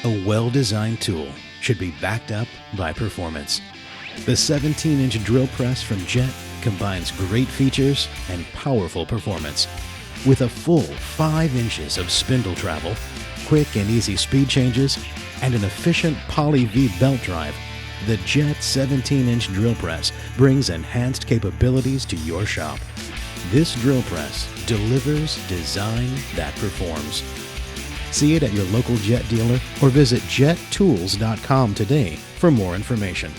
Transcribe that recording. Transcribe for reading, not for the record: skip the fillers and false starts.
A well-designed tool should be backed up by performance. The 17-inch drill press from Jet combines great features and powerful performance. With a full 5 inches of spindle travel, quick and easy speed changes, and an efficient Poly V belt drive, the Jet 17-inch drill press brings enhanced capabilities to your shop. This drill press delivers design that performs. See it at your local Jet dealer or visit jettools.com today for more information.